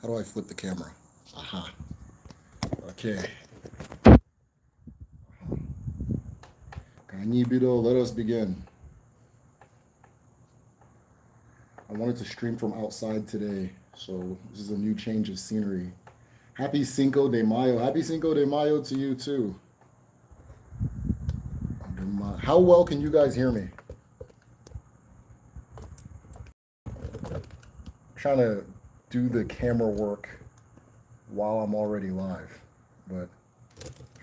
How do I flip the camera? Aha. Okay. Kanyibido, let us begin. I wanted to stream from outside today, so this is a new change of scenery. Happy Cinco de Mayo. Happy Cinco de Mayo to you too. How well can you guys hear me? I'm trying to do the camera work while I'm already live, but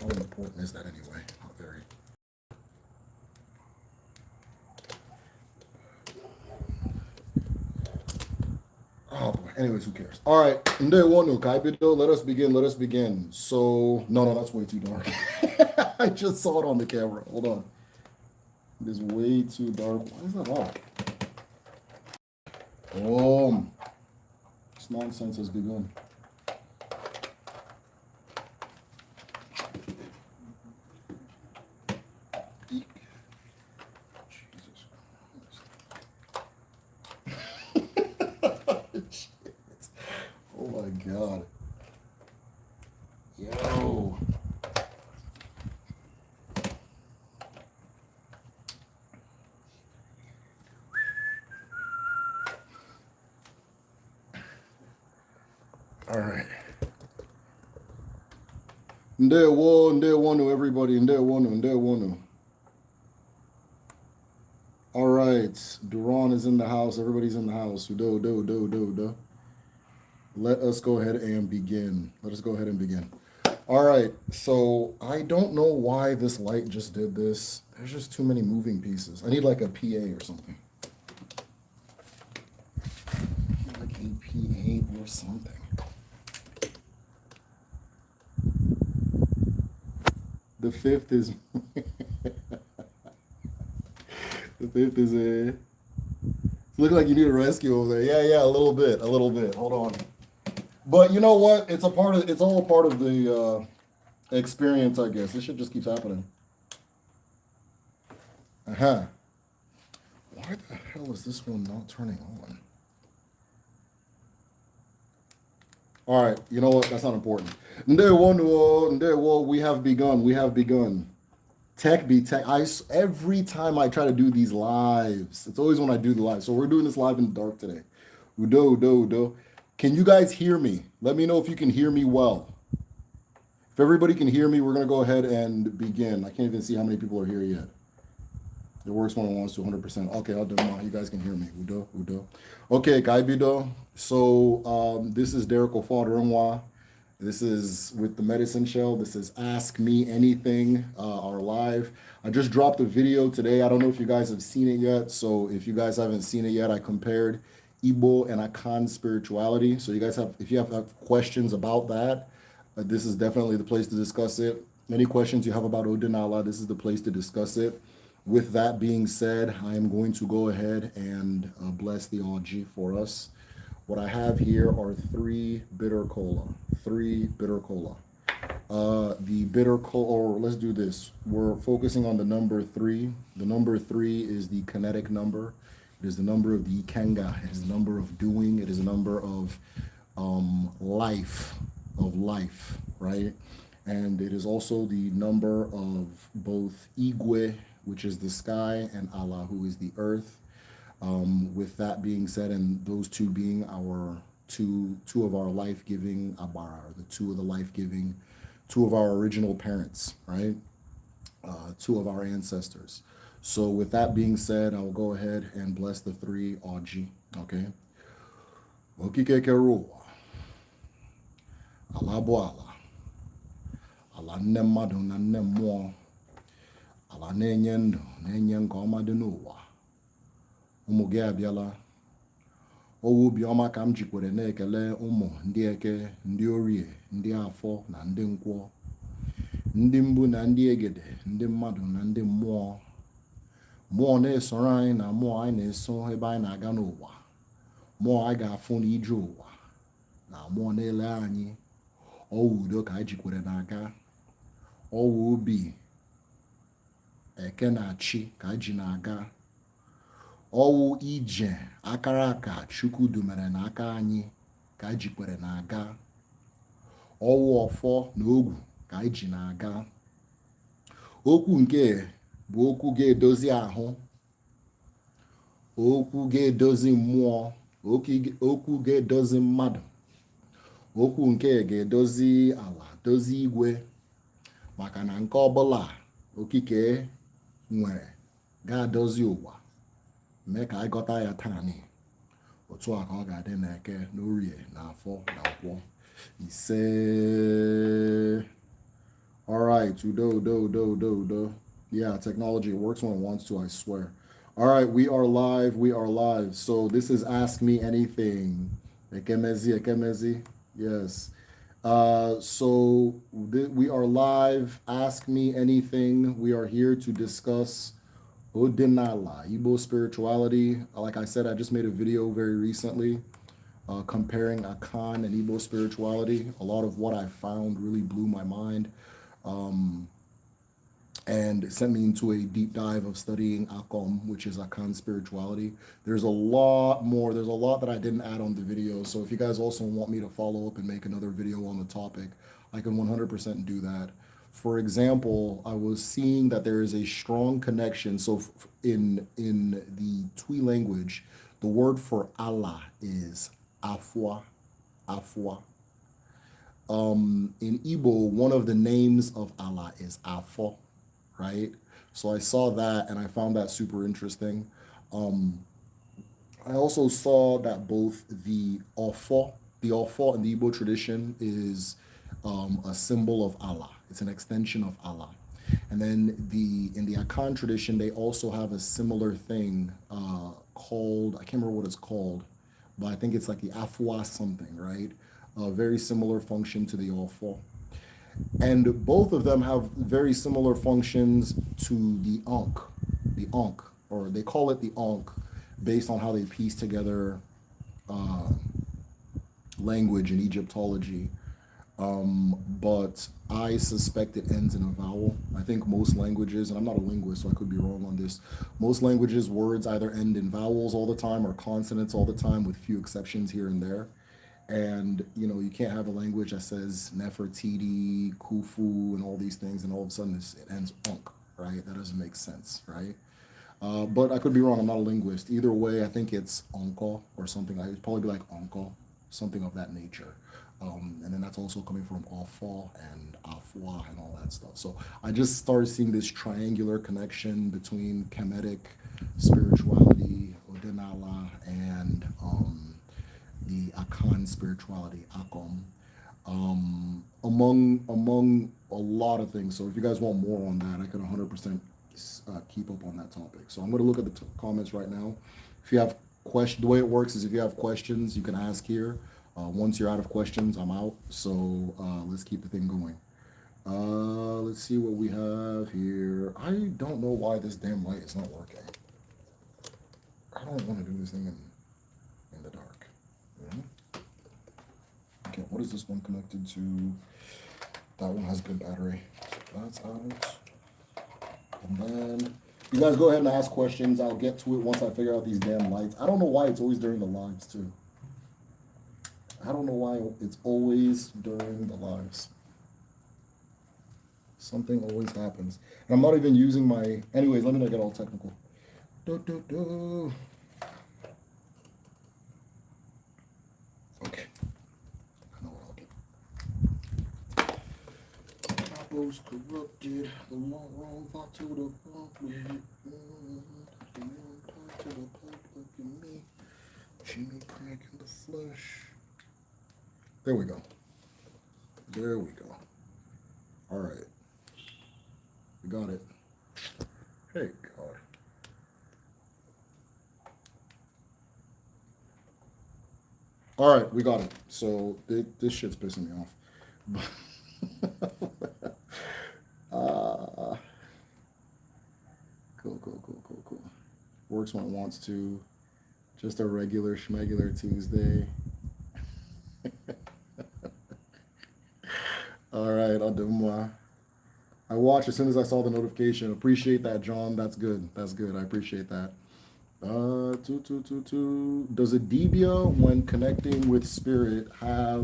how important is that anyway? Not very. Oh boy. Anyways, who cares? All right. Let us begin. Let us begin. So no, that's way too dark. I just saw it on the camera. Hold on. It is way too dark. Why is that off? This nonsense has begun. Oh my God. Yo. All right. Ndewo, everybody. Ndewo. All right. Duran is in the house. Everybody's in the house. Do. Let us go ahead and begin. All right. So I don't know why this light just did this. There's just too many moving pieces. I need like a PA or something. Like a PA or something. The fifth is a. Look like you need a rescue over there. Yeah, a little bit. Hold on. But you know what? It's all a part of the experience, I guess. This shit just keeps happening. Why the hell is this one not turning on? All right, you know what? That's not important. Ndewo, we have begun. Tech be tech. Every time I try to do these lives, it's always when I do the live. So we're doing this live in the dark today. Udo. Can you guys hear me? Let me know if you can hear me well. If everybody can hear me, we're gonna go ahead and begin. I can't even see how many people are here yet. It works when it wants to 100%. Okay, I'll do it. You guys can hear me. Udo. Okay, Kaibido. So this is Derek Ofaderenwa. This is with the Medicine Shell. This is Ask Me Anything, our live. I just dropped a video today. I don't know if you guys have seen it yet. So if you guys haven't seen it yet, I compared Igbo and Akan spirituality. So if you have questions about that, this is definitely the place to discuss it. Any questions you have about Odinala, this is the place to discuss it. With that being said, I am going to go ahead and bless the OG for us. What I have here are 3 bitter cola. The bitter cola, or let's do this. We're focusing on the number 3. The number 3 is the kinetic number. It is the number of the Ikenga. It is the number of doing. It is a number of life, right? And it is also the number of both Igwe, which is the sky, and Allah, who is the earth. With that being said, and those two being our two of our life-giving Abara, the two of our original parents, right? 2 of our ancestors. So with that being said, I'll go ahead and bless the 3 Oji, okay? Okikekeruwa, ala bụ ala nne mmadụ na nne mmụọ, ala na-enye ndụ na-enye nke ọma dị n'ụwa. Ụmụ gị abịala. Owu obiọma ka m jikwere na-ekele ụmụ ndị eke, ndị orie, ndị afọ na ndị nkwọ, ndị mbu na ndị egede, ndị mmadụ na ndị mmụọ. Mmụọ na-esoro anyị na mmụọ anyị na-eso ebe anyị na-aga n'ụwa. Mmụọ anyị ga-afụ n'ije ụwa na mmụọ na-ele anyị. Ọwụ udo ka anyị jikwere na-aga. Ọwụ obi eke na chi ka anyị ji na-aga. Ọwụ ije akara aka Chukwu dumere n'aka anyị ka anyị jikwere na-aga. Ọwụ ọfọ na ogwu ka anyị ji na-aga. Okwu nke bụ okwu ga-edozi ahụ, okwu ga-edozi mmụọ, okwu ga-edozi mmadụ, okwu nke ga-edozi ala, dozi igwe, maka na nke ọbụla okike nwere ga-adozi ụwa, mee ka anyị ghọta ya taa ni. Otu a ka ọ ga-adị n'Eke, n'Orie, n'Afọ, na Nkwọ. Ise. All right, udo. Yeah, technology works when it wants to, I swear. All right, we are live. So this is Ask Me Anything. Ekemezi. Yes. So we are live. Ask Me Anything. We are here to discuss Odinala, Igbo spirituality. Like I said, I just made a video very recently comparing Akan and Igbo spirituality. A lot of what I found really blew my mind. And it sent me into a deep dive of studying Akom, which is Akan spirituality. There's a lot more. There's a lot that I didn't add on the video. So if you guys also want me to follow up and make another video on the topic, I can 100% do that. For example, I was seeing that there is a strong connection. So in the Twi language, the word for Allah is Afwa. In Igbo, one of the names of Allah is Afo, right? So I saw that and I found that super interesting. I also saw that both the Ofo in the Igbo tradition is a symbol of Allah. It's an extension of Allah. And then in the Akan tradition, they also have a similar thing called, I can't remember what it's called, but I think it's like the Afwa something, right? A very similar function to the Ofo. And both of them have very similar functions to the Ankh, or they call it the Ankh, based on how they piece together language and Egyptology. But I suspect it ends in a vowel. I think most languages, and I'm not a linguist, so I could be wrong on this, most languages, words either end in vowels all the time or consonants all the time, with few exceptions here and there. And, you can't have a language that says Nefertiti, Khufu, and all these things, and all of a sudden it ends Unk, right? That doesn't make sense, right? But I could be wrong. I'm not a linguist. Either way, I think it's Onko or something. It'd probably be like Onko, something of that nature. And then that's also coming from Afwa and Afwa and all that stuff. So I just started seeing this triangular connection between Kemetic spirituality, Odinala, and the Akan spirituality, Akom, among a lot of things. So if you guys want more on that, I can 100% keep up on that topic. So I'm going to look at the comments right now. If you have questions, the way it works is if you have questions, you can ask here. Once you're out of questions, I'm out. So let's keep the thing going. Let's see what we have here. I don't know why this damn light is not working. I don't want to do this thing in the dark. Okay, what is this one connected to? That one has good battery. That's out. And then you guys go ahead and ask questions. I'll get to it once I figure out these damn lights. I don't know why it's always during the lives too. I don't know why it's always during the lives. Something always happens. And I'm not even using my... Anyways, let me not get all technical. Okay. I know what I'll do. Capos corrupted. The wrong thought to the public. To the public and me. Jimmy crack in the flesh. There we go. All right. We got it. Hey, God. All right, we got it. So this shit's pissing me off. Cool. Works when it wants to. Just a regular schmegular Tuesday. All right, I'll do more. I watched as soon as I saw the notification. Appreciate that, John. That's good. I appreciate that. Does a debia, when connecting with spirit, uh,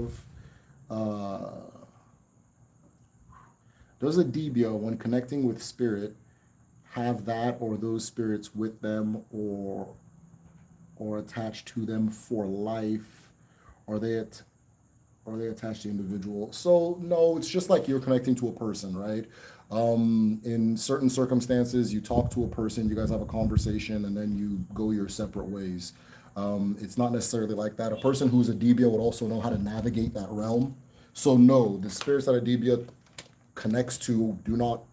does a debia, when connecting with spirit, have that or those spirits with them, or attached to them for life? Are they at Are they attached to the individual? So no, it's just like you're connecting to a person, right? In certain circumstances, you talk to a person, you guys have a conversation, and then you go your separate ways. It's not necessarily like that. A person who's a DBA would also know how to navigate that realm. So no, the spirits that a DBA connects to do not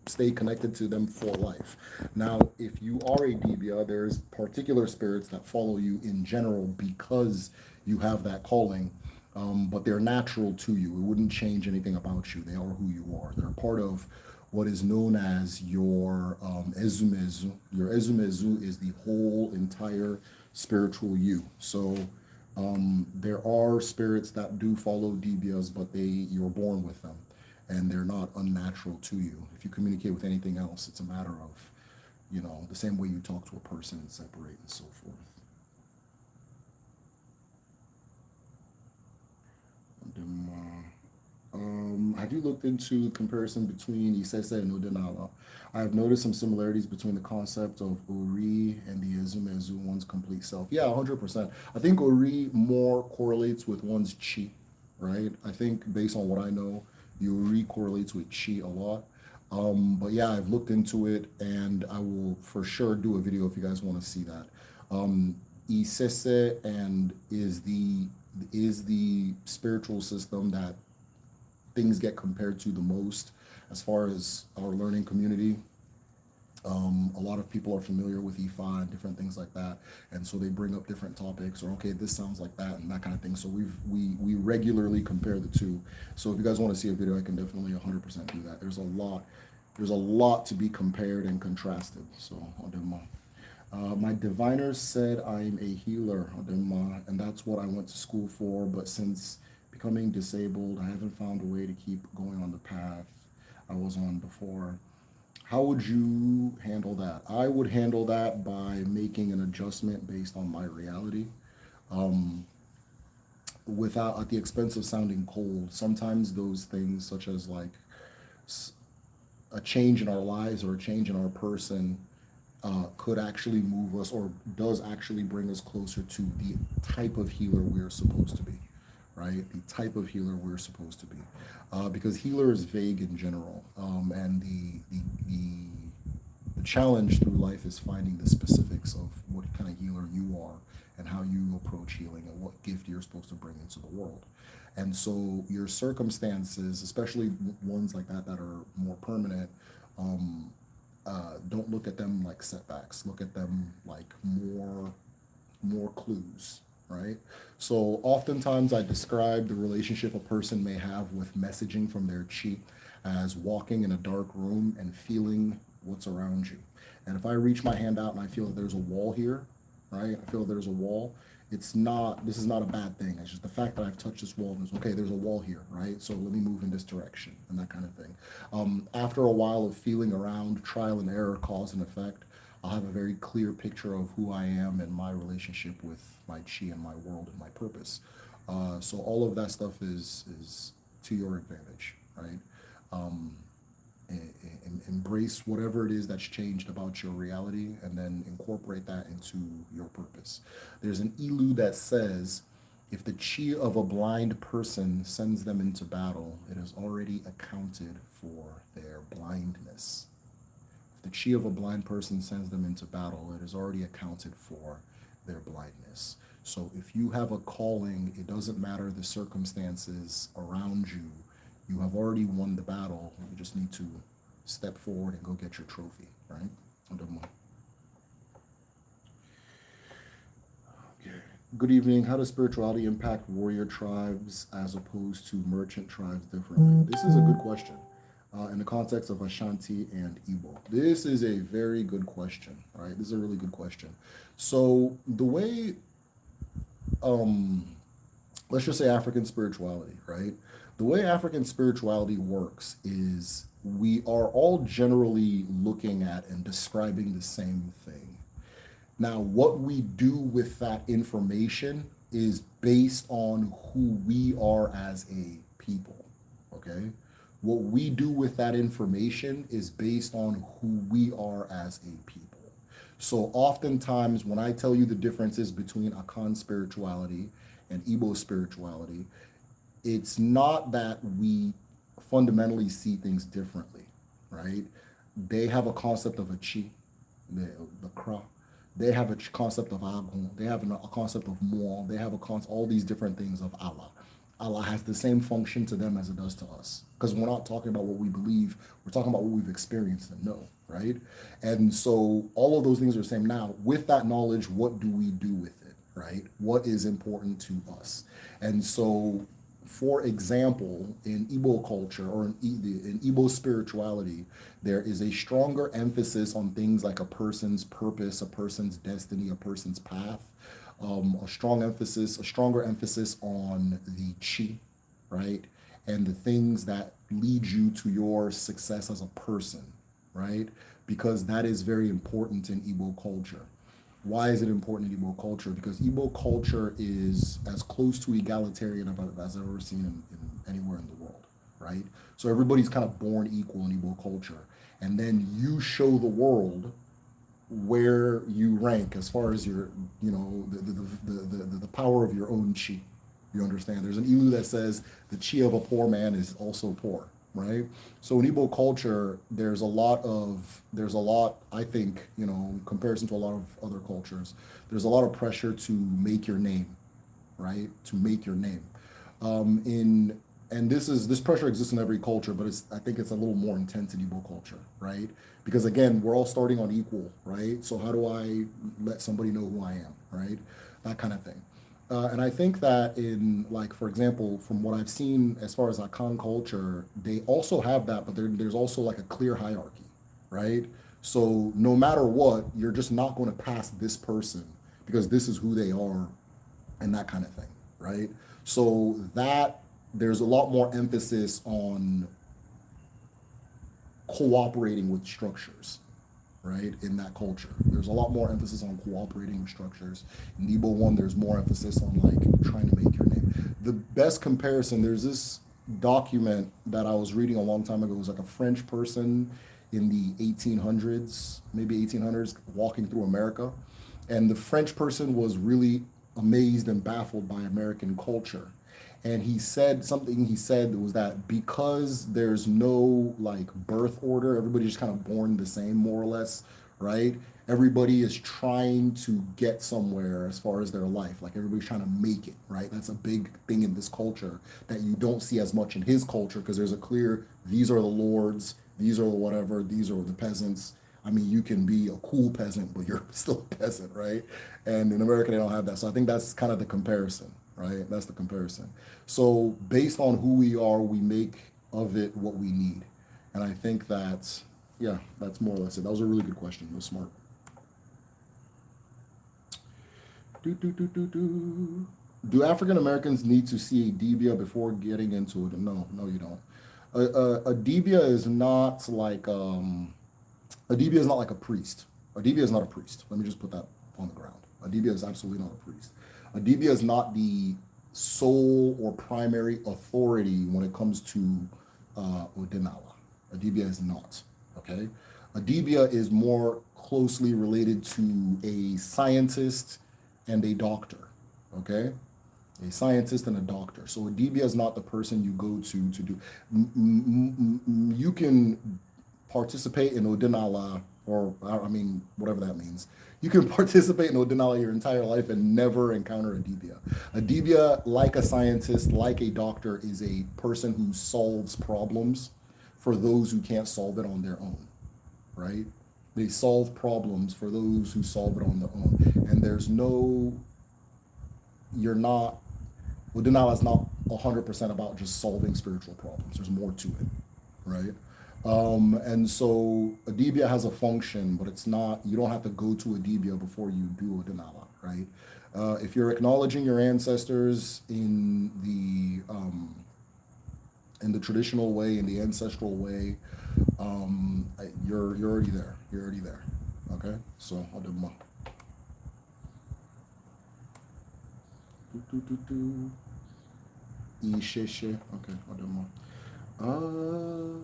stay connected to them for life. Now, if you are a DBA, there's particular spirits that follow you in general because you have that calling, but they're natural to you. It wouldn't change anything about you. They are who you are. They're part of what is known as your ezumezu. Your ezumezu is the whole entire spiritual you. So there are spirits that do follow DBAs, but you're born with them and they're not unnatural to you. If you communicate with anything else, it's a matter of, the same way you talk to a person and separate and so forth. Have you looked into comparison between Isese and Odenala? I have noticed some similarities between the concept of Ori and the Ezumezu, one's complete self. Yeah, 100%. I think Ori more correlates with one's chi, right? I think based on what I know, the Ori correlates with chi a lot. But yeah, I've looked into it and I will for sure do a video if you guys want to see that. Isese and is the spiritual system that things get compared to the most as far as our learning community. A lot of people are familiar with Ifa and different things like that, and so they bring up different topics, or okay, this sounds like that and that kind of thing. So we regularly compare the two. So if you guys want to see a video, I can definitely 100% do that. There's a lot to be compared and contrasted. So my diviner said I'm a healer, and that's what I went to school for. But since becoming disabled, I haven't found a way to keep going on the path I was on before. How would you handle that? I would handle that by making an adjustment based on my reality, without at the expense of sounding cold. Sometimes those things, such as like a change in our lives or a change in our person, could actually move us or does actually bring us closer to the type of healer we're supposed to be, right? The type of healer we're supposed to be. Because healer is vague in general. And the challenge through life is finding the specifics of what kind of healer you are and how you approach healing and what gift you're supposed to bring into the world. And so your circumstances, especially ones like that are more permanent, don't look at them like setbacks. Look at them like more clues, right? So oftentimes I describe the relationship a person may have with messaging from their chi as walking in a dark room and feeling what's around you. And if I reach my hand out and I feel that there's a wall here, right? I feel there's a wall. This is not a bad thing. It's just the fact that I've touched this wall and okay, there's a wall here, right? So let me move in this direction and that kind of thing. After a while of feeling around, trial and error, cause and effect, I'll have a very clear picture of who I am and my relationship with my chi and my world and my purpose. So all of that stuff is to your advantage, right? Um, Embrace whatever it is that's changed about your reality and then incorporate that into your purpose. There's an ilu that says, if the chi of a blind person sends them into battle, it has already accounted for their blindness. If the chi of a blind person sends them into battle, it has already accounted for their blindness. So if you have a calling, it doesn't matter the circumstances around you. You have already won the battle. You just need to step forward and go get your trophy, right? Okay. Good evening. How does spirituality impact warrior tribes as opposed to merchant tribes differently? This is a good question. In the context of Ashanti and Igbo. This is a very good question, right? This is a really good question. So the way, let's just say African spirituality, right? The way African spirituality works is we are all generally looking at and describing the same thing. Now, what we do with that information is based on who we are as a people, okay? What we do with that information is based on who we are as a people. So oftentimes when I tell you the differences between Akan spirituality and Igbo spirituality, it's not that we fundamentally see things differently, right? They have a concept of a chi, the kra. They have a concept of agun. They have a concept of mo. They have a concept, all these different things of Allah. Allah has the same function to them as it does to us. Because we're not talking about what we believe, we're talking about what we've experienced and know, right? And so all of those things are the same. Now, with that knowledge, what do we do with it, right? What is important to us? And so, for example, in Igbo culture or in Igbo spirituality, there is a stronger emphasis on things like a person's purpose, a person's destiny, a person's path, a stronger emphasis on the chi, right? And the things that lead you to your success as a person, right? Because that is very important in Igbo culture. Why is it important in Igbo culture? Because Igbo culture is as close to egalitarian as I've ever seen in anywhere in the world, right? So everybody's kind of born equal in Igbo culture. And then you show the world where you rank as far as your, the power of your own chi. You understand? There's an ilu that says the chi of a poor man is also poor, right? So in Igbo culture, there's a lot, I think, in comparison to a lot of other cultures, there's a lot of pressure to make your name, right? To make your name. And this pressure exists in every culture, but I think it's a little more intense in Igbo culture, right? Because again, we're all starting on equal, right? So how do I let somebody know who I am, right? That kind of thing. And I think that in, like, for example, from what I've seen as far as Akan culture, they also have that, but there's also like a clear hierarchy, right? So no matter what, you're just not going to pass this person because this is who they are and that kind of thing, right? So that there's a lot more emphasis on cooperating with structures, right? In that culture, there's a lot more emphasis on cooperating with structures. In Igbo one, there's more emphasis on like trying to make your name. The best comparison, there's this document that I was reading a long time ago. It was like a French person in the 1800s, maybe 1800s, walking through America, and the French person was really amazed and baffled by American culture. And he said was that because there's no like birth order, everybody's just kind of born the same, more or less, right? Everybody is trying to get somewhere as far as their life. Like everybody's trying to make it, right? That's a big thing in this culture that you don't see as much in his culture because there's a clear, these are the lords, these are the whatever, these are the peasants. I mean, you can be a cool peasant, but you're still a peasant, right? And in America, they don't have that. So I think that's kind of the comparison, right? That's the comparison. So based on who we are, we make of it what we need. And I think that's, yeah, that's more or less it. That was a really good question. It was smart. Do African Americans need to see a dibia before getting into it? No, you don't. A dibia is not like a dibia is not like a priest. A dibia is not a priest. Let me just put that on the ground. A dibia is absolutely not a priest. A dibia is not the sole or primary authority when it comes to Odinala. A dibia is not. Okay. A dibia is more closely related to a scientist and a doctor. Okay. A scientist and a doctor. So a dibia is not the person you go to do. You can participate in Odinala, or I mean, whatever that means. You can participate in Odinala your entire life and never encounter a dibia. A dibia, like a scientist, like a doctor, is a person who solves problems for those who can't solve it on their own, right? They solve problems for those who solve it on their own. And there's no, you're not, Odinala is not 100% about just solving spiritual problems. There's more to it, right? And so Adibia has a function, but it's not, you don't have to go to Adibia before you do Odinala, right? If you're acknowledging your ancestors in the traditional way, in the ancestral way, you're already there. You're already there. Okay? So I'll do more. Isheshe. Okay, I'll do more. Uh,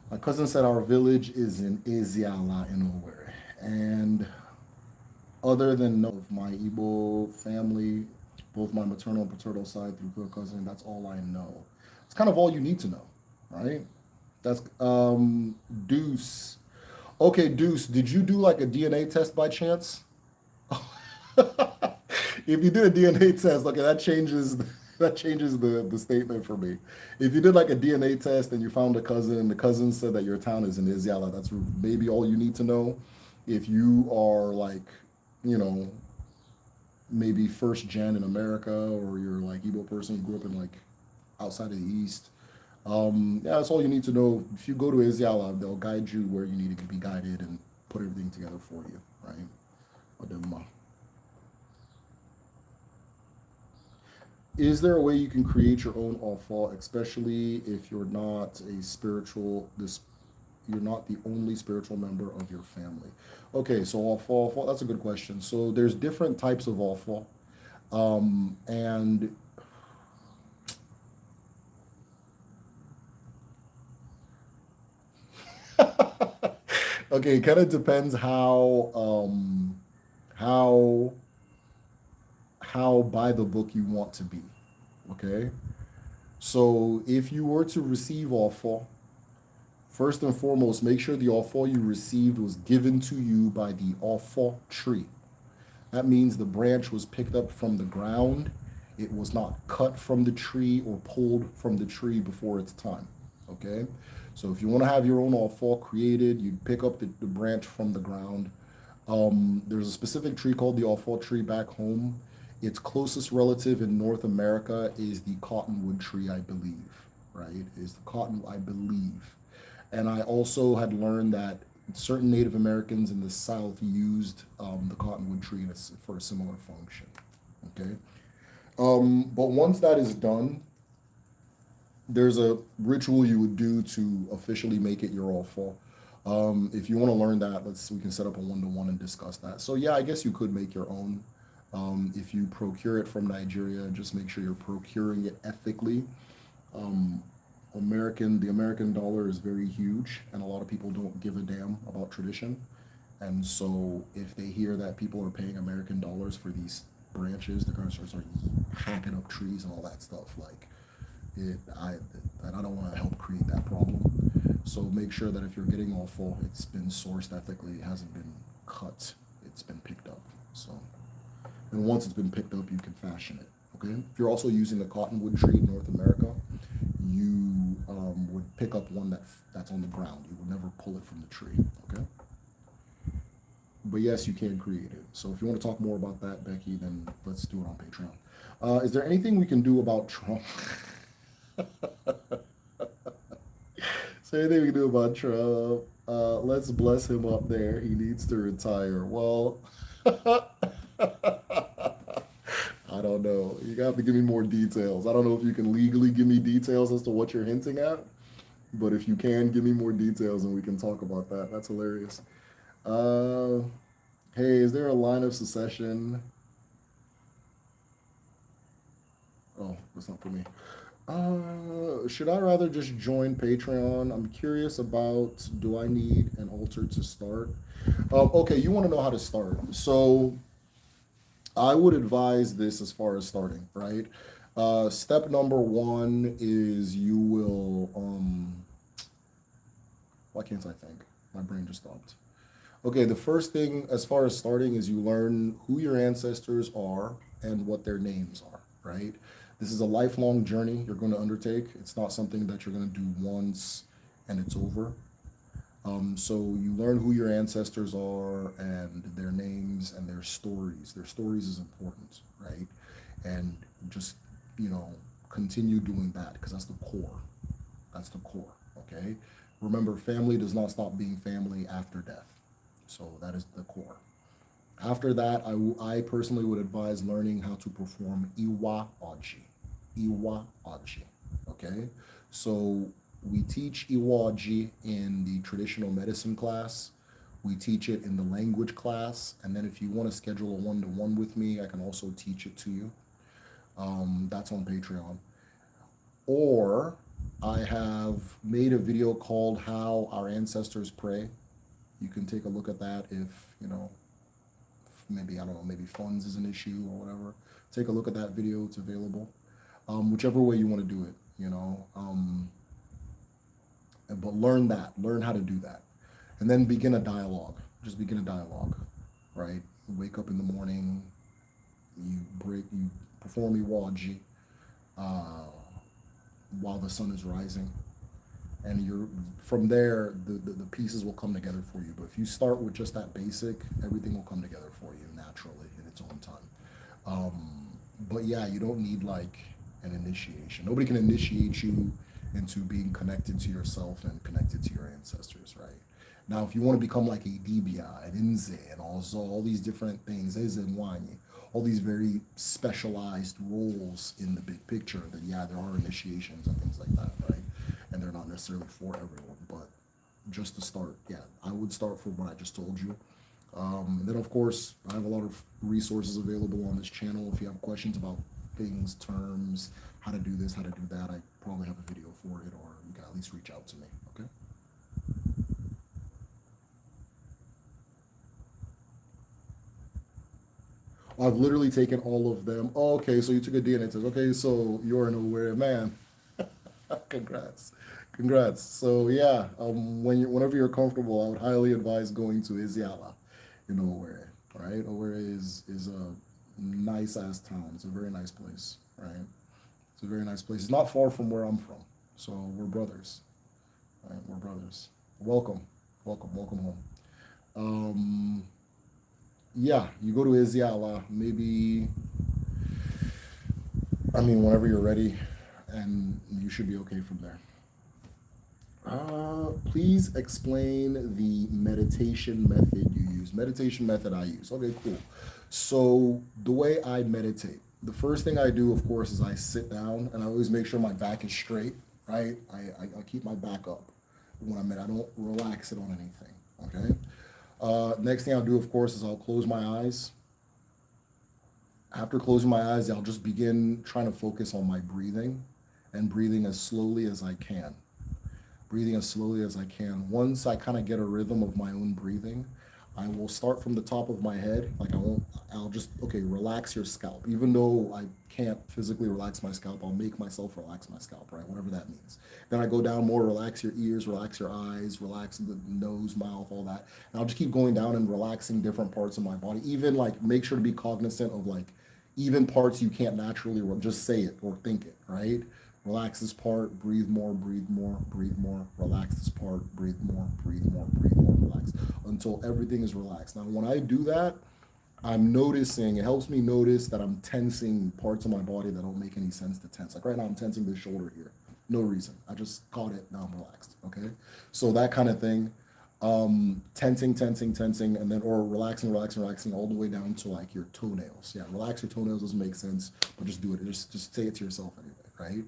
my cousin said our village is in Eziala in Owerri. And other than know of my Igbo family, both my maternal and paternal side through her cousin, that's all I know. It's kind of all you need to know, right? That's Deuce. Okay, Deuce, did you do like a DNA test by chance? If you did a DNA test, okay, that changes the statement for me. If you did like a DNA test and you found a cousin and the cousin said that your town is in Iziala, that's maybe all you need to know. If you are like, you know, maybe first gen in America or you're like Igbo person, you grew up in like outside of the East. Yeah, that's all you need to know. If you go to Iziala, they'll guide you where you need to be guided and put everything together for you, right? Odemma. Is there a way you can create your own alpha, especially if you're not the only spiritual member of your family? Okay, so alpha, that's a good question. So there's different types of alpha, and okay, it kind of depends how how by the book you want to be. Okay, so if you were to receive alpha, first and foremost, make sure the alpha you received was given to you by the alpha tree. That means the branch was picked up from the ground. It was not cut from the tree or pulled from the tree before its time. Okay? So if you want to have your own alpha created, you pick up the branch from the ground. There's a specific tree called the alpha tree back home. Its closest relative in North America is the cottonwood tree, I believe. Right? Is the cotton, I believe. And I also had learned that certain Native Americans in the South used the cottonwood tree for a similar function. Okay. But once that is done, there's a ritual you would do to officially make it your alpha. If you want to learn that, we can set up a one-to-one and discuss that. So yeah, I guess you could make your own. If you procure it from Nigeria, just make sure you're procuring it ethically. Um, the American dollar is very huge, and a lot of people don't give a damn about tradition. And so, if they hear that people are paying American dollars for these branches, they're going to start hacking up trees and all that stuff. Like it, I don't want to help create that problem. So make sure that if you're getting awful, it's been sourced ethically. It hasn't been cut. It's been picked up. So, and once it's been picked up, you can fashion it. Okay. If you're also using the cottonwood tree in North America, you would pick up one that's on the ground. You would never pull it from the tree. Okay. But yes, you can create it. So if you want to talk more about that, Becky, then let's do it on Patreon. Is there anything we can do about Trump? Is there anything we can do about Trump? Let's bless him up there. He needs to retire. Well, I don't know. You have to give me more details. I don't know if you can legally give me details as to what you're hinting at, but if you can, give me more details and we can talk about that. That's hilarious. Uh, hey, is there a line of secession? Oh, that's not for me. Should I rather just join Patreon? I'm curious about, do I need an altar to start? Okay, you want to know how to start. So I would advise this as far as starting, right? Step number one is you will, why can't I think? My brain just stopped. Okay, the first thing as far as starting is you learn who your ancestors are and what their names are, right? This is a lifelong journey you're going to undertake. It's not something that you're going to do once and it's over. So you learn who your ancestors are and their names and their stories. Their stories is important, right? And just, continue doing that because that's the core. That's the core, okay? Remember, family does not stop being family after death. So that is the core. After that, I personally would advise learning how to perform Iwa Oji. Iwa Oji. Okay? So we teach Iwa Oji in the traditional medicine class. We teach it in the language class, and then if you want to schedule a one-to-one with me, I can also teach it to you. That's on Patreon. Or I have made a video called How Our Ancestors Pray. You can take a look at that if, maybe, I don't know, maybe funds is an issue or whatever. Take a look at that video, it's available. Whichever way you want to do it, but learn how to do that. And then begin a dialogue. Just begin a dialogue, right? You wake up in the morning, you perform Iwaji while the sun is rising. And from there, the pieces will come together for you. But if you start with just that basic, everything will come together for you naturally in its own time. But yeah, you don't need like an initiation. Nobody can initiate you into being connected to yourself and connected to your ancestors, right? Now, if you want to become like a Dibia, an Inze, and also all these different things, all these very specialized roles in the big picture, then yeah, there are initiations and things like that, right? And they're not necessarily for everyone, but just to start, yeah, I would start from what I just told you. And then, of course, I have a lot of resources available on this channel. If you have questions about things, terms, how to do this, how to do that, I probably have a video for it, or you can at least reach out to me, okay? I've literally taken all of them. Oh, okay, so you took a DNA test. Okay, so you're an aware man. Congrats. Congrats. So yeah, whenever you're comfortable, I would highly advise going to Iziala in Owerri, right? Owerri is a nice ass town. It's a very nice place, right? It's a very nice place. It's not far from where I'm from. So we're brothers. Right? We're brothers. Welcome. Welcome home. Um, yeah, you go to Iziala, maybe, whenever you're ready, and you should be okay from there. Please explain the meditation method you use. Meditation method I use. Okay, cool. So the way I meditate, the first thing I do, of course, is I sit down, and I always make sure my back is straight, right? I keep my back up when I'm in. I don't relax it on anything, okay? Next thing I'll do, of course, is I'll close my eyes. After closing my eyes, I'll just begin trying to focus on my breathing and breathing as slowly as I can. Breathing as slowly as I can. Once I kind of get a rhythm of my own breathing, I will start from the top of my head. I'll just, okay, relax your scalp. Even though I can't physically relax my scalp, I'll make myself relax my scalp, right? Whatever that means. Then I go down more, relax your ears, relax your eyes, relax the nose, mouth, all that. And I'll just keep going down and relaxing different parts of my body. Even make sure to be cognizant of even parts you can't naturally, just say it or think it, right? Relax this part, breathe more, breathe more, breathe more. Relax this part, breathe more, breathe more, breathe more, relax. Until everything is relaxed. Now, when I do that, I'm noticing, it helps me notice that I'm tensing parts of my body that don't make any sense to tense. Like right now, I'm tensing this shoulder here. No reason. I just caught it, now I'm relaxed, okay? So that kind of thing. Tensing, and then, or relaxing all the way down to your toenails. Yeah, relax your toenails doesn't make sense, but just do it. Just say it to yourself anyway, right?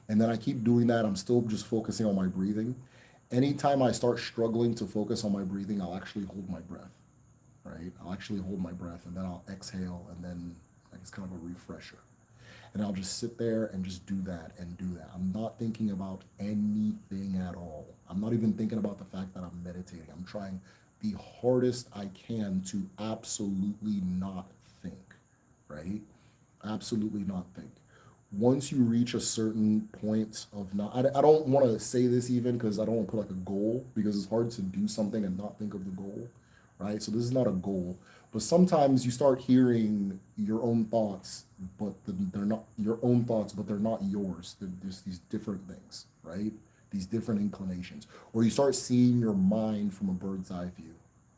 And then I keep doing that. I'm still just focusing on my breathing. Anytime I start struggling to focus on my breathing, I'll actually hold my breath, right? I'll actually hold my breath, and then I'll exhale, and then it's kind of a refresher. And I'll just sit there and just do that and do that. I'm not thinking about anything at all. I'm not even thinking about the fact that I'm meditating. I'm trying the hardest I can to absolutely not think, right? Absolutely not think. Once you reach a certain point of not, I don't want to say this even because I don't want to put a goal, because it's hard to do something and not think of the goal, right? So this is not a goal. But sometimes you start hearing your own thoughts, but they're not your own thoughts, but they're not yours. They're just these different things, right? These different inclinations. Or you start seeing your mind from a bird's eye view,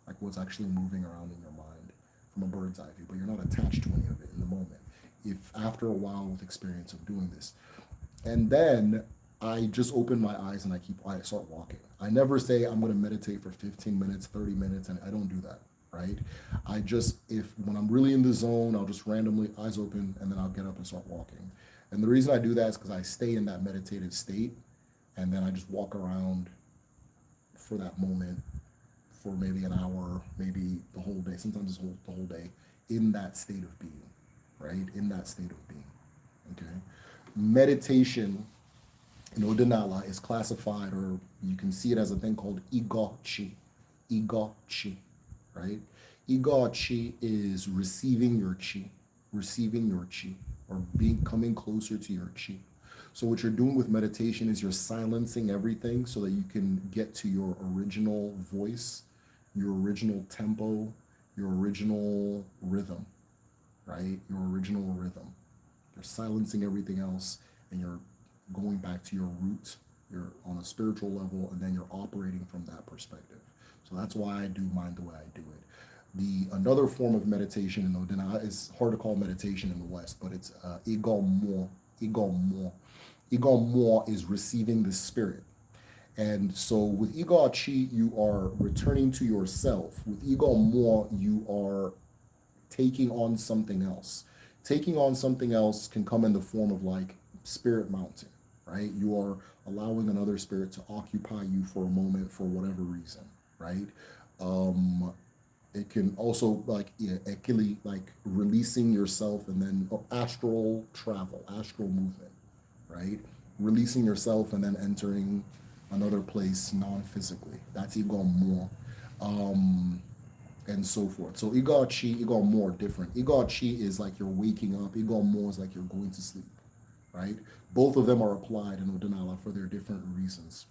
like what's actually moving around in your mind from a bird's eye view, but you're not attached to any of it in the moment. If after a while with experience of doing this. And then I just open my eyes and I start walking. I never say I'm going to meditate for 15 minutes, 30 minutes, and I don't do that. Right? When I'm really in the zone, I'll just randomly eyes open and then I'll get up and start walking. And the reason I do that is because I stay in that meditative state, and then I just walk around for that moment for maybe an hour, maybe the whole day, sometimes the whole day, in that state of being, right? In that state of being, okay? Meditation in Odinala is classified, or you can see it as a thing called Igochi. Igochi, right? Igochi is receiving your chi, or coming closer to your chi. So what you're doing with meditation is you're silencing everything so that you can get to your original voice, your original tempo, your original rhythm, right? Your original rhythm. You're silencing everything else and you're going back to your root. You're on a spiritual level and then you're operating from that perspective. So that's why I do mine the way I do it. Another form of meditation in Odina is hard to call meditation in the West, but it's Igor Mo. Igor Mo is receiving the spirit. And so with Igor Chi, you are returning to yourself. With Igor Mo, you are taking on something else. Taking on something else can come in the form of like spirit mountain, right? You are allowing another spirit to occupy you for a moment for whatever reason, right? It can also like actually like releasing yourself and then astral travel, astral movement, right? Releasing yourself and then entering another place non-physically. That's Igor Mo. And so forth. So Igor Chi, Igor Mo are different. Igor Chi is like you're waking up. Igor Mo is like you're going to sleep, right? Both of them are applied in Odinala for their different reasons.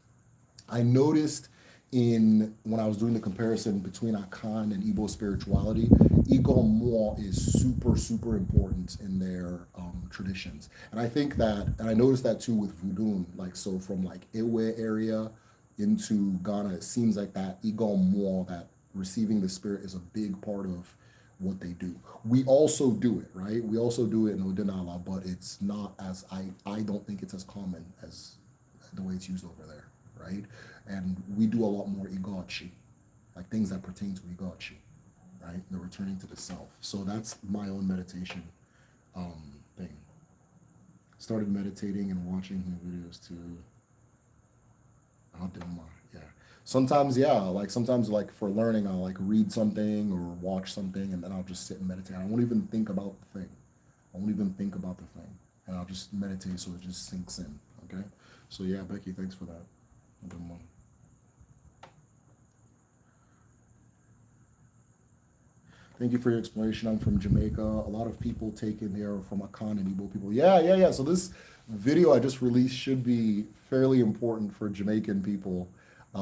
I noticed when I was doing the comparison between Akan and Igbo spirituality, Igor Mo is super, super important in their traditions. And I think that, and I noticed that too with Voodoo, like so from like Ewe area into Ghana, it seems like that Igor Mo, that receiving the spirit is a big part of what they do. We also do it, right? We also do it in Odinala, but it's not as, I don't think it's as common as the way it's used over there, right? And we do a lot more Igochi, like things that pertain to Igochi, right? The returning to the self. So that's my own meditation thing. Started meditating and watching videos too. Yeah. Sometimes, yeah, like sometimes like for learning, I'll like read something or watch something and then I'll just sit and meditate. I won't even think about the thing. I won't even think about the thing. And I'll just meditate so it just sinks in. Okay. So yeah, Becky, thanks for that. Good one. Thank you for your explanation. I'm from Jamaica. A lot of people taken there are from Akan and Igbo people. Yeah. So this video I just released should be fairly important for Jamaican people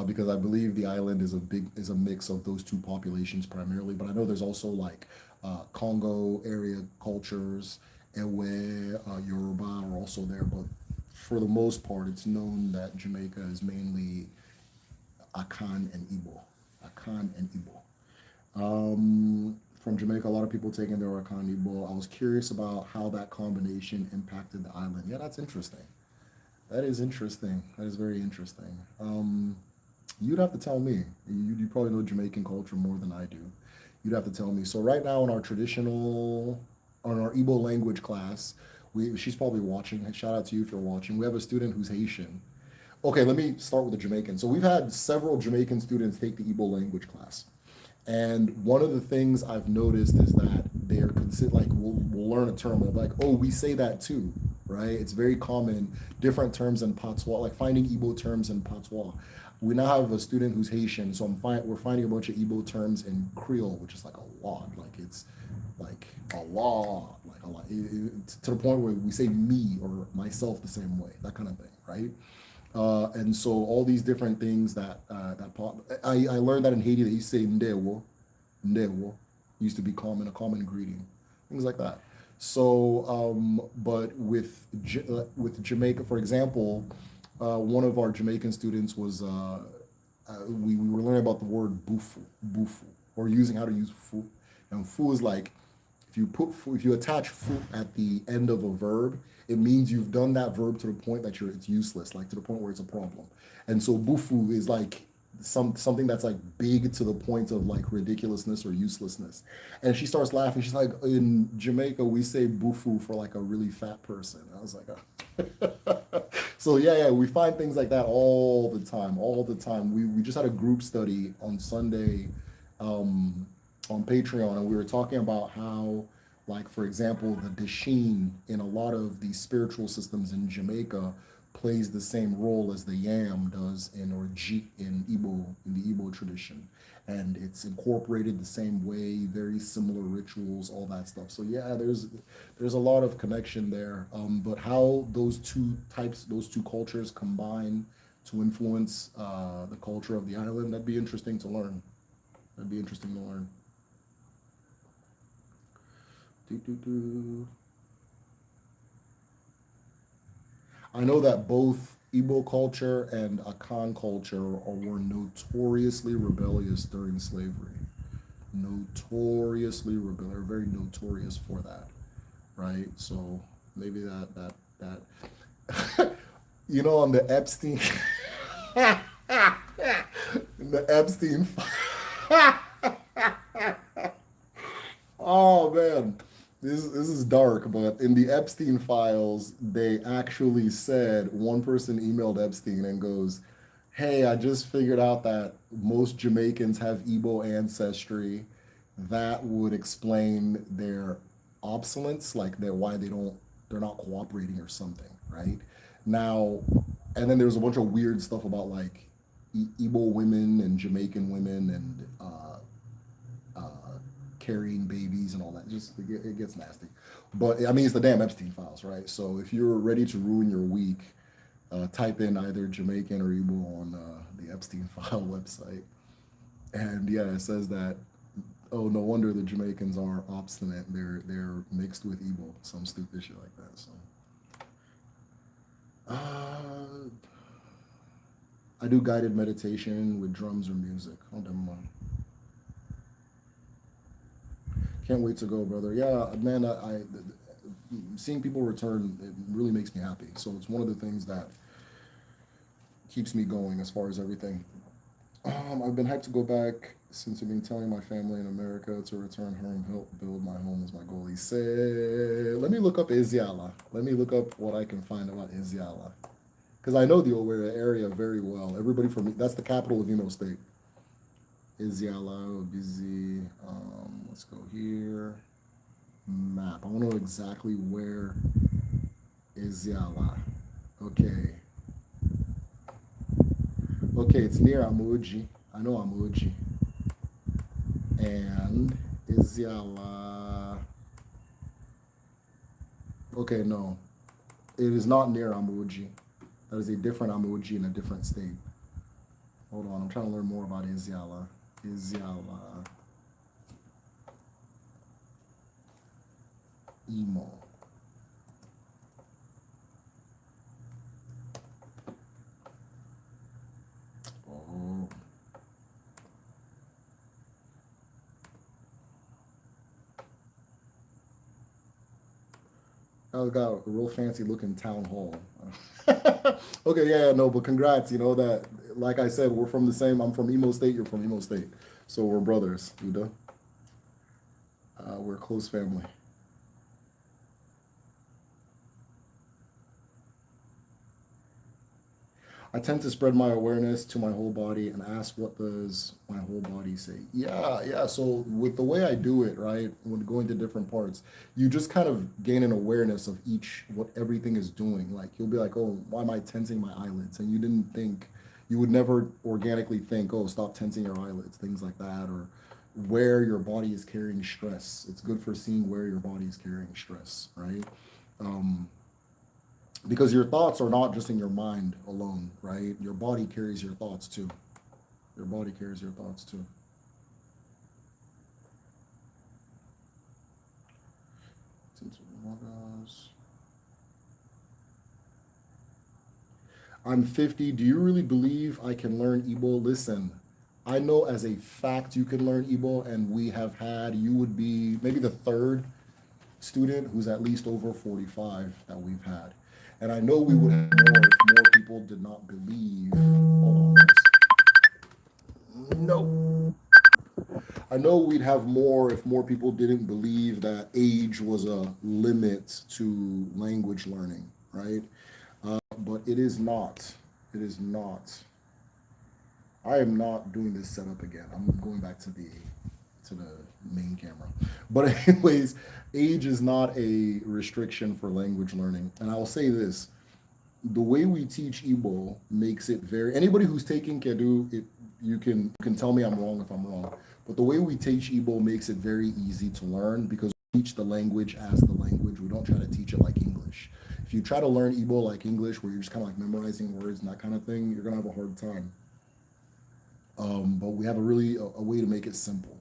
because I believe the island is a mix of those two populations primarily. But I know there's also like Congo area cultures, Ewe, Yoruba are also there. But for the most part, it's known that Jamaica is mainly Akan and Igbo. Akan and Igbo. From Jamaica, a lot of people taking their Akan Igbo. I was curious about how that combination impacted the island. Yeah, that's interesting. That is interesting. That is very interesting. You'd have to tell me. You probably know Jamaican culture more than I do. You'd have to tell me. So right now in our Igbo language class, she's probably watching. Shout out to you if you're watching. We have a student who's Haitian. Okay, let me start with the Jamaican. So we've had several Jamaican students take the Igbo language class. And one of the things I've noticed is that they're like we'll learn a term of like, oh, we say that too, right? It's very common, different terms in patois, like finding Igbo terms in patois. We now have a student who's Haitian, so we're finding a bunch of Igbo terms in Creole, which is like a lot, like it's like a lot, to the point where we say me or myself the same way, that kind of thing, right? And so all these different things that pop. I learned that in Haiti they used to say ndewo, used to be a common greeting, things like that. So, but with Jamaica, for example, one of our Jamaican students was we were learning about the word bufu, or using how to use fu, and fu is like if you attach fu at the end of a verb, it means you've done that verb to the point that it's useless, like to the point where it's a problem. And so bufu is like something that's like big to the point of like ridiculousness or uselessness. And she starts laughing. She's like, in Jamaica, we say bufu for like a really fat person. I was like, oh. So yeah, we find things like that all the time, all the time. We just had a group study on Sunday um, on Patreon, and we were talking about how, like, for example, the Dasheen in a lot of these spiritual systems in Jamaica plays the same role as the yam does in or G in the Igbo tradition, and it's incorporated the same way, very similar rituals, all that stuff. So yeah, there's a lot of connection there. But how those two cultures combine to influence the culture of the island, that'd be interesting to learn. That'd be interesting to learn. Do, do, do. I know that both Igbo culture and Akan culture were notoriously rebellious during slavery. Notoriously rebellious, they're very notorious for that, right? So maybe that you know, on the Epstein, the Epstein. Oh man, this is dark, but in the Epstein files, they actually said one person emailed Epstein and goes, "Hey, I just figured out that most Jamaicans have Igbo ancestry. That would explain their obsolence, like why they're not cooperating or something, right?" Now, and then there's a bunch of weird stuff about like Igbo women and Jamaican women and carrying babies and all that. Just it gets nasty. But I mean, it's the damn Epstein files, right? So if you're ready to ruin your week, type in either Jamaican or Igbo on the Epstein file website, and yeah, it says that. Oh, no wonder the Jamaicans are obstinate. They're mixed with Igbo, some stupid shit like that. So, uh, I do guided meditation with drums or music. Oh, never mind. Can't wait to go, brother. Yeah, man. Seeing people return, it really makes me happy. So it's one of the things that keeps me going as far as everything. I've been hyped to go back since I've been telling my family in America to return home, help build my home is my goal. He said, let me look up Iziala. Let me look up what I can find about Iziala. Because I know the Owerri area very well. Everybody from that's the capital of Imo State. Iziala, busy. Let's go here. Map. I want to know exactly where Iziala. Okay. Okay, it's near Amuji. I know Amuji. And Iziala. Okay, no. It is not near Amuji. That is a different Amuji in a different state. Hold on, I'm trying to learn more about Iziala. Iziala. Imo. Oh. I got a real fancy looking town hall. Okay, yeah, no, but congrats. You know that, like I said, we're from the same. I'm from Imo State. You're from Imo State, so we're brothers. You know, we're a close family. I tend to spread my awareness to my whole body and ask, what does my whole body say? Yeah, yeah. So with the way I do it, right, when going to different parts, you just kind of gain an awareness of each, what everything is doing. Like you'll be like, oh, why am I tensing my eyelids? And you didn't think, you would never organically think, oh, stop tensing your eyelids, things like that, or where your body is carrying stress. It's good for seeing where your body is carrying stress, right? Um, because your thoughts are not just in your mind alone, right? Your body carries your thoughts too. Your body carries your thoughts too. I'm 50. Do you really believe I can learn Igbo? Listen, I know as a fact you can learn Igbo, and we have had, you would be maybe the third student who's at least over 45 that we've had. And I know we would have more if more people did not believe. Hold on, guys. No, I know we'd have more if more people didn't believe that age was a limit to language learning, right? But it is not. It is not. I am not doing this setup again. I'm going back to the main camera. But anyways, age is not a restriction for language learning. And I'll say this: the way we teach Igbo makes it very. Anybody who's taking Kedu, you can tell me I'm wrong if I'm wrong. But the way we teach Igbo makes it very easy to learn because we teach the language as the language. We don't try to teach it like English. If you try to learn Igbo like English, where you're just kind of like memorizing words and that kind of thing, you're gonna have a hard time. But we have a way to make it simple.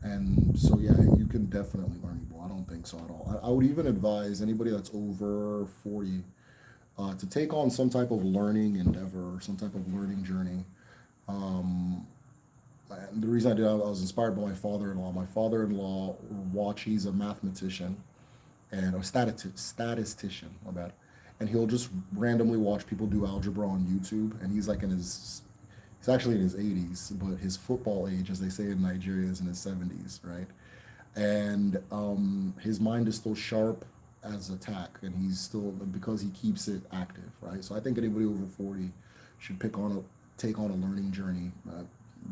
And so yeah, you can definitely learn Igbo. I don't think so at all. I would even advise anybody that's over 40 to take on some type of learning endeavor or some type of learning journey. Um, and the reason I did, I was inspired by my father-in-law. My father-in-law, he's a mathematician and a statistician, my bad. And he'll just randomly watch people do algebra on YouTube. And he's actually in his 80s, but his football age, as they say in Nigeria, is in his 70s, right? And his mind is still sharp as a tack, and he's still because he keeps it active, right? So I think anybody over 40 should take on a learning journey,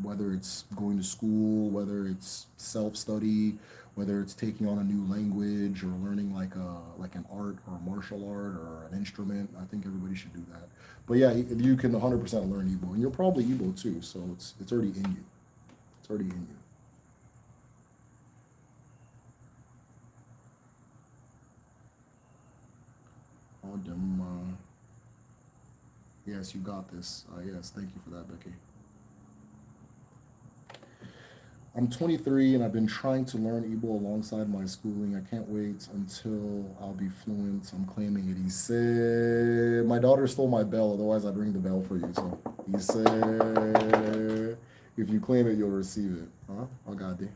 whether it's going to school, whether it's self study, whether it's taking on a new language or learning like an art or a martial art or an instrument. I think everybody should do that. But yeah, you can 100% learn Igbo, and you're probably Igbo too, so it's already in you. It's already in you. Oh, them, yes, you got this. Yes, thank you for that, Becky. I'm 23 and I've been trying to learn Igbo alongside my schooling. I can't wait until I'll be fluent. I'm claiming it. He said, my daughter stole my bell, otherwise I'd ring the bell for you. So he said, if you claim it, you'll receive it. Huh? Oh, God.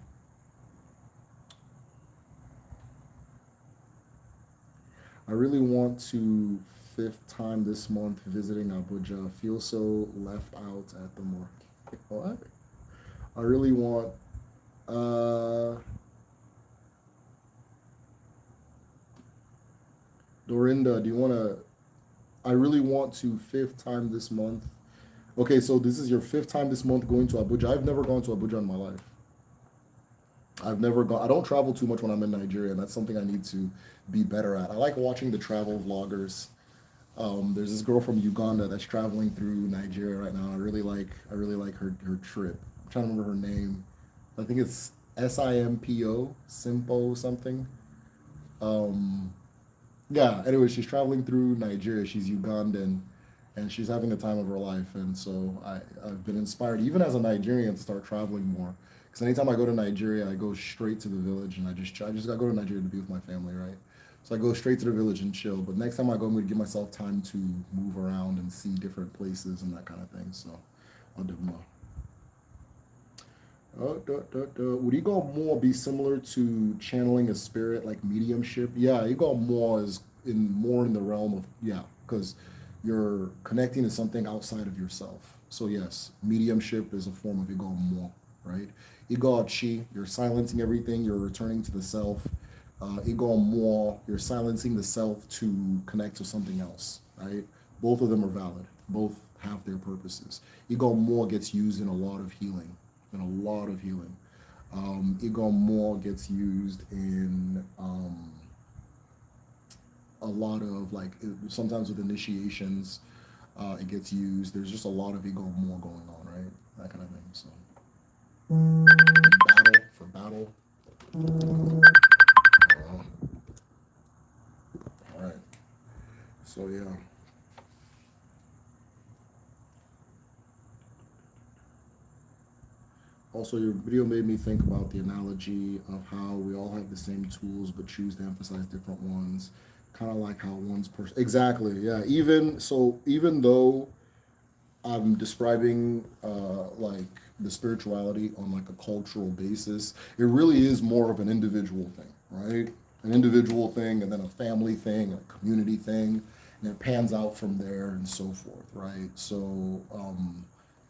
I really want to fifth time this month visiting Abuja. Feel so left out at the market. What? I really want uh Dorinda, do you want to I really want to fifth time this month. Okay, so this is your fifth time this month going to Abuja. I've never gone to Abuja in my life. I've never gone. I don't travel too much when I'm in Nigeria, and that's something I need to be better at. I like watching the travel vloggers. There's this girl from Uganda that's traveling through Nigeria right now. I really like her trip. I'm trying to remember her name. I think it's Simpo, Simpo something. Um, yeah. Anyway, she's traveling through Nigeria. She's Ugandan, and she's having the time of her life. And so I've been inspired, even as a Nigerian, to start traveling more. Because anytime I go to Nigeria, I go straight to the village, and I just got to go to Nigeria to be with my family, right? So I go straight to the village and chill. But next time I go, I'm going to give myself time to move around and see different places and that kind of thing. So I'll do more. Would ego more be similar to channeling a spirit like mediumship? Yeah, ego more is in the realm of yeah, because you're connecting to something outside of yourself. So yes, mediumship is a form of ego more, right? Ego chi, you're silencing everything, you're returning to the self. Ego more, you're silencing the self to connect to something else, right? Both of them are valid. Both have their purposes. Ego more gets used in a lot of healing in a lot of healing. Igor more gets used in a lot of like sometimes with initiations, it gets used. There's just a lot of Igor more going on, right? That kind of thing. So for battle. All right. So yeah. Also, your video made me think about the analogy of how we all have the same tools but choose to emphasize different ones. Kind of like how one's person. Exactly. Yeah. Even though I'm describing like the spirituality on like a cultural basis, it really is more of an individual thing, right? An individual thing, and then a family thing, a community thing, and it pans out from there and so forth, right? So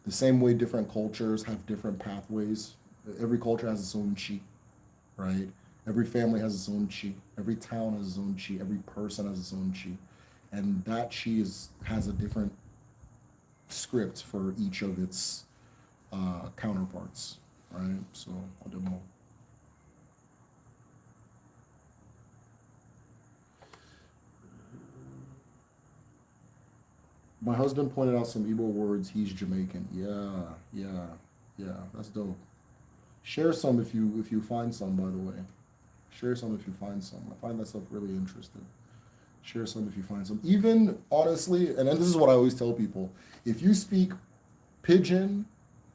The same way different cultures have different pathways. Every culture has its own chi, right? Every family has its own chi. Every town has its own chi. Every person has its own chi, and that chi has a different script for each of its counterparts, right? So I don't know. My husband pointed out some Igbo words. He's Jamaican. Yeah, yeah, yeah. That's dope. Share some if you find some. By the way, share some if you find some. I find that stuff really interesting. Share some if you find some. Even honestly, and then this is what I always tell people: if you speak Pidgin,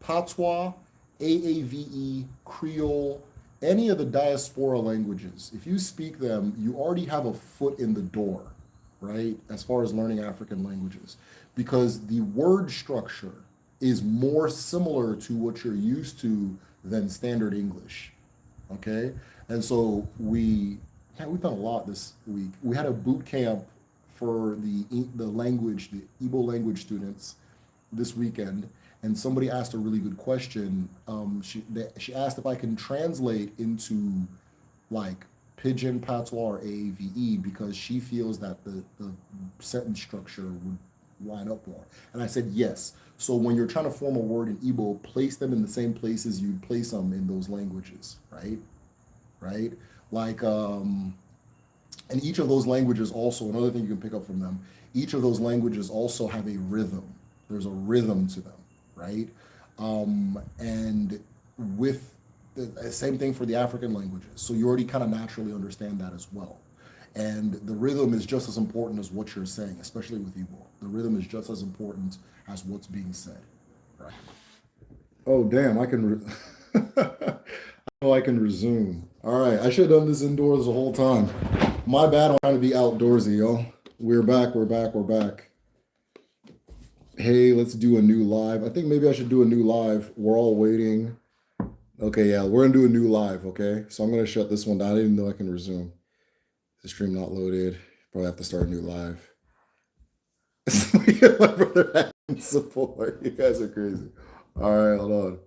Patois, AAVE, Creole, any of the diaspora languages, if you speak them, you already have a foot in the door, right? As far as learning African languages, because the word structure is more similar to what you're used to than standard English. Okay, and so we've done a lot this week. We had a boot camp for the language, the Igbo language students this weekend, and somebody asked a really good question. She asked if I can translate into like Pidgin, Patois, or AAVE because she feels that the sentence structure would line up more. And I said yes. So when you're trying to form a word in Igbo, place them in the same places you'd place them in those languages, right? Right? Like, and each of those languages also, another thing you can pick up from them, each of those languages also have a rhythm. There's a rhythm to them, right? And with the same thing for the African languages. So you already kind of naturally understand that as well. And the rhythm is just as important as what you're saying, especially with Igbo. The rhythm is just as important as what's being said, right? Oh, damn, I can. Oh, I can resume. All right, I should have done this indoors the whole time. My bad on trying to be outdoorsy, yo. We're back, we're back, we're back. Hey, let's do a new live. I think maybe I should do a new live. We're all waiting. Okay, yeah, we're gonna do a new live, okay? So I'm gonna shut this one down. I didn't know I can resume. The stream not loaded. Probably have to start a new live. My brother having support. You guys are crazy. All right, hold on.